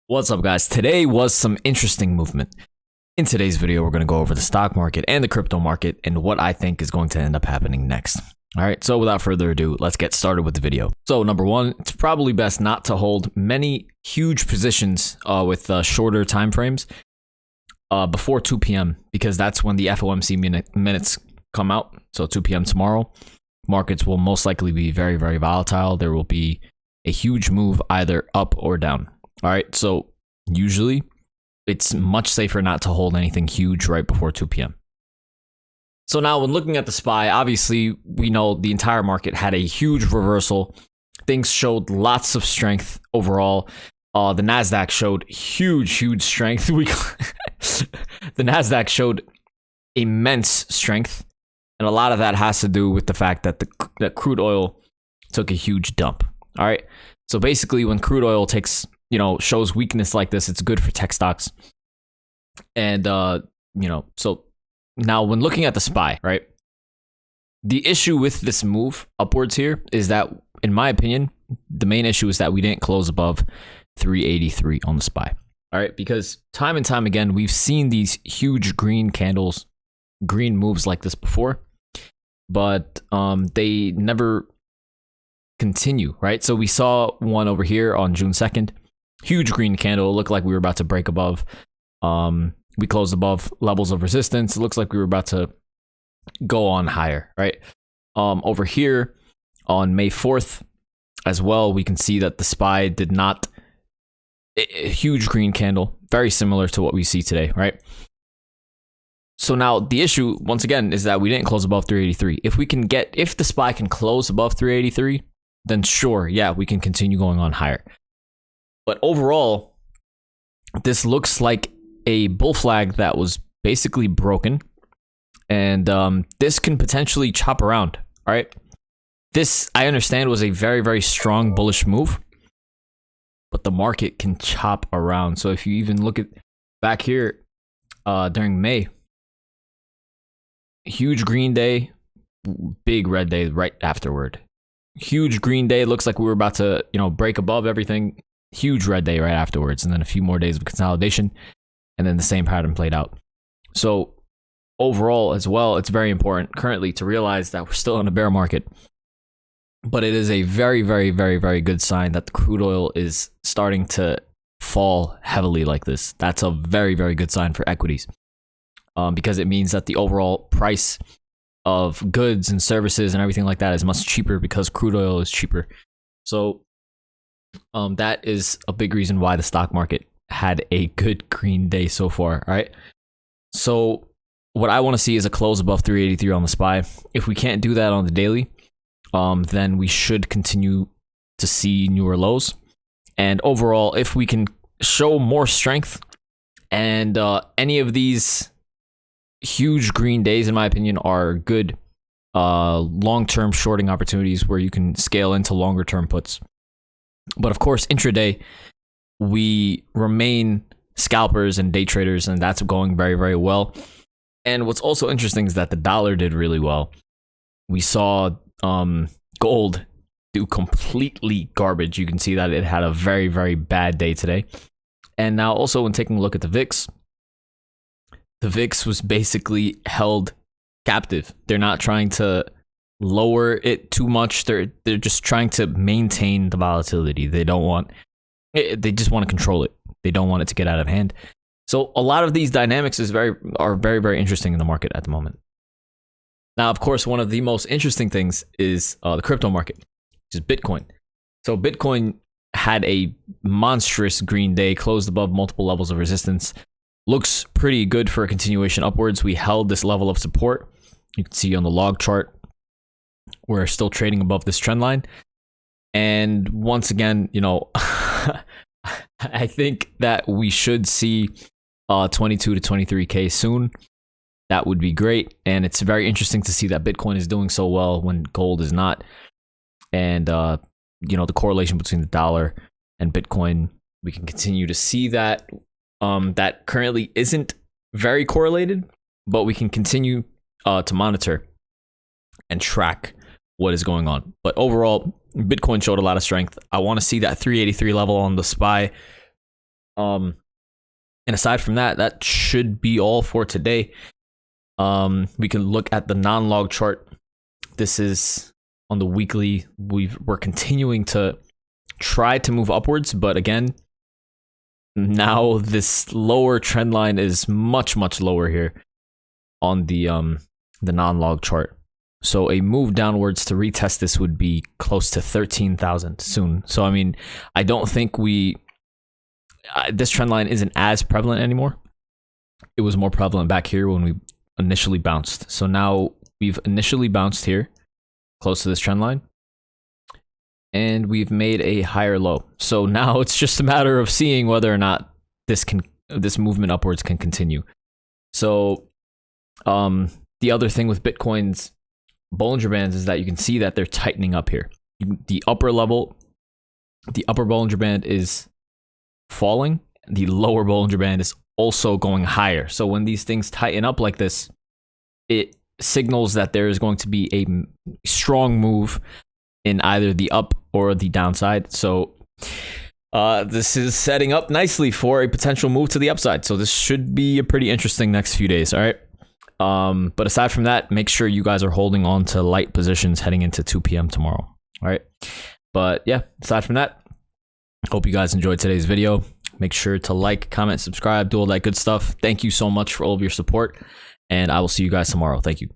What's up, guys? Today was some interesting movement. In today's video, we're going to go over the stock market and the crypto market and what I think is going to end up happening next. All right, so without further ado, let's get started with the video. So number one, it's probably best not to hold many huge positions with shorter time frames before 2 p.m. because that's when the FOMC minutes come out. So 2 p.m. tomorrow, markets will most likely be very, very volatile. There will be a huge move either up or down. All right, so usually it's much safer not to hold anything huge right before 2 p.m. So now when looking at the SPY, obviously we know the entire market had a huge reversal. Things showed lots of strength overall. The NASDAQ showed huge strength. The NASDAQ showed immense strength. And a lot of that has to do with the fact that that crude oil took a huge dump. All right, so basically when crude oil shows weakness like this, it's good for tech stocks. And, so now when looking at the SPY, right, the issue with this move upwards here is that, in my opinion, the main issue is that we didn't close above 383 on the SPY. All right, because time and time again, we've seen these huge green candles, green moves like this before, but they never continue, right? So we saw one over here on June 2nd. Huge green candle. It looked like we were about to break above. We closed above levels of resistance. It looks like we were about to go on higher, right? Over here on May 4th as well, we can see that the SPY did not. A huge green candle, very similar to what we see today, right? So now the issue, once again, is that we didn't close above 383. If the SPY can close above 383, then sure, yeah, we can continue going on higher. But overall, this looks like a bull flag that was basically broken. And this can potentially chop around, all right? This, I understand, was a very, very strong bullish move. But the market can chop around. So if you even look at back here during May, huge green day, big red day right afterward. Huge green day, looks like we were about to, break above everything. Huge red day right afterwards, and then a few more days of consolidation, and then the same pattern played out. So overall as well, it's very important currently to realize that we're still in a bear market, but it is a very, very, very, very good sign that the crude oil is starting to fall heavily like this. That's a very, very good sign for equities, because it means that the overall price of goods and services and everything like that is much cheaper because crude oil is cheaper. So that is a big reason why the stock market had a good green day so far. All right. So what I want to see is a close above 383 on the SPY. If we can't do that on the daily, then we should continue to see newer lows. And overall, if we can show more strength and any of these huge green days, in my opinion, are good long-term shorting opportunities where you can scale into longer-term puts. But of course, intraday, we remain scalpers and day traders, and that's going very, very well. And what's also interesting is that the dollar did really well. We saw gold do completely garbage. You can see that it had a very, very bad day today. And now also when taking a look at the VIX was basically held captive. They're not trying to lower it too much. They're just trying to maintain the volatility. They just want to control it. They don't want it to get out of hand. So a lot of these dynamics are very, very interesting in the market at the moment. Now, of course, one of the most interesting things is the crypto market, which is Bitcoin. So Bitcoin had a monstrous green day, closed above multiple levels of resistance. Looks pretty good for a continuation upwards. We held this level of support. You can see on the log chart, we're still trading above this trend line. And once again, I think that we should see 22 to 23K soon. That would be great. And it's very interesting to see that Bitcoin is doing so well when gold is not. And, the correlation between the dollar and Bitcoin, we can continue to see that. That currently isn't very correlated, but we can continue to monitor and track what is going on. But overall, Bitcoin showed a lot of strength. I want to see that 383 level on the SPY And aside from that, that should be all for today. We can look at the non-log chart. This is on the weekly. We're continuing to try to move upwards, but again, now this lower trend line is much lower here on the non-log chart. So a move downwards to retest this would be close to 13,000 soon. So I mean, I don't think this trend line isn't as prevalent anymore. It was more prevalent back here when we initially bounced. So now we've initially bounced here close to this trend line, and we've made a higher low. So now it's just a matter of seeing whether or not this movement upwards can continue. So the other thing with Bitcoin's Bollinger Bands is that you can see that they're tightening up here. The upper Bollinger Band is falling. The lower Bollinger Band is also going higher. So when these things tighten up like this, it signals that there is going to be a strong move in either the up or the downside. So this is setting up nicely for a potential move to the upside. So this should be a pretty interesting next few days. All right. But aside from that, make sure you guys are holding on to light positions heading into 2 p.m. tomorrow. All right. But yeah, aside from that, hope you guys enjoyed today's video. Make sure to like, comment, subscribe, do all that good stuff. Thank you so much for all of your support, and I will see you guys tomorrow. Thank you.